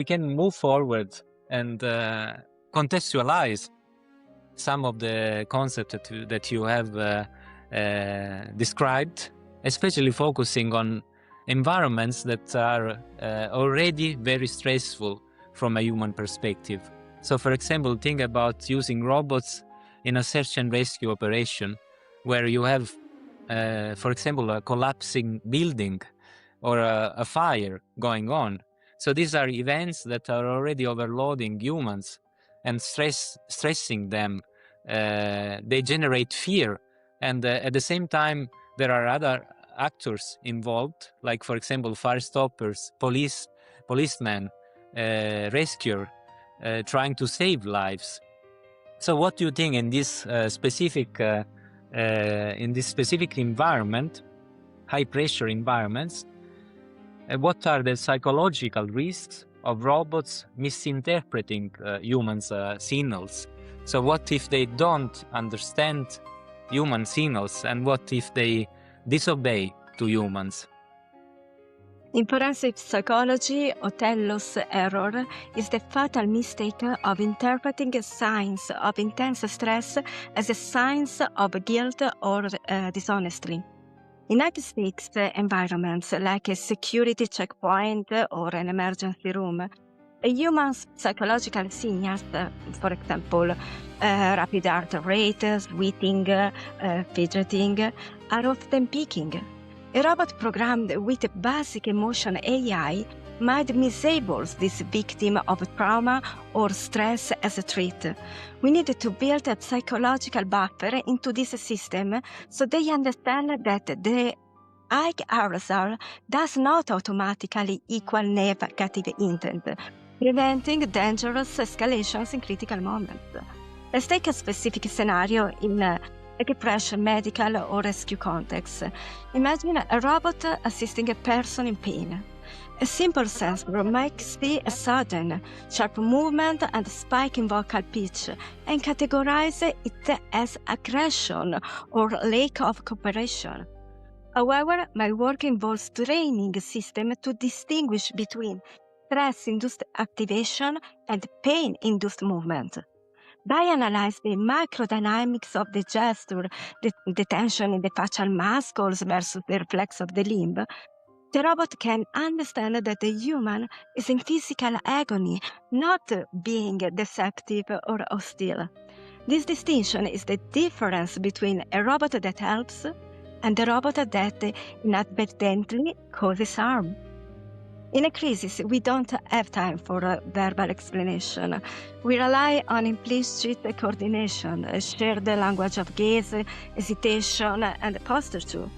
We can move forward and contextualize some of the concepts that you have described, especially focusing on environments that are already very stressful from a human perspective. So, for example, think about using robots in a search and rescue operation where you have, for example, a collapsing building or a fire going on. So these are events that are already overloading humans and stressing them. They generate fear. And at the same time, there are other actors involved, like, for example, fire stoppers, policemen, rescuer, trying to save lives. So what do you think in this specific environment, high pressure environments, what are the psychological risks of robots misinterpreting humans' signals? So what if they don't understand human signals, and what if they disobey to humans? In forensic psychology, Othello's error is the fatal mistake of interpreting signs of intense stress as a signs of guilt or dishonesty. In high-stakes environments like a security checkpoint or an emergency room, a human's psychological signals, for example, rapid heart rate, sweating, fidgeting, are often peaking. A robot programmed with basic emotion AI might disable this victim of trauma or stress as a threat. We need to build a psychological buffer into this system so they understand that the high arousal does not automatically equal negative intent, preventing dangerous escalations in critical moments. Let's take a specific scenario in a depression, medical, or rescue context. Imagine a robot assisting a person in pain. A simple sensor might see a sudden, sharp movement and spike in vocal pitch and categorize it as aggression or lack of cooperation. However, my work involves training the system to distinguish between stress-induced activation and pain-induced movement. By analyzing the micro-dynamics of the gesture, the tension in the facial muscles versus the reflex of the limb, the robot can understand that the human is in physical agony, not being deceptive or hostile. This distinction is the difference between a robot that helps and a robot that inadvertently causes harm. In a crisis, we don't have time for a verbal explanation. We rely on implicit coordination, a shared language of gaze, hesitation, and posture.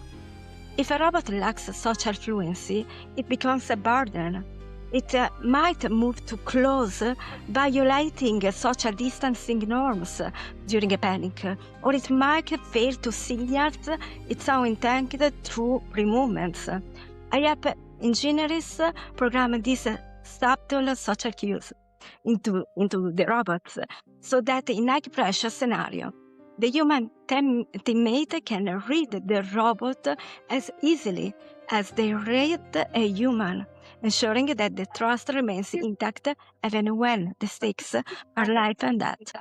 If a robot lacks social fluency, it becomes a burden. It might move too close, violating social distancing norms during a panic, or it might fail to signal its own intent through pre-movements. I help engineers program these subtle social cues into the robots so that in high-pressure scenario, the human teammate can read the robot as easily as they read a human, ensuring that the trust remains intact even when the stakes are life and death.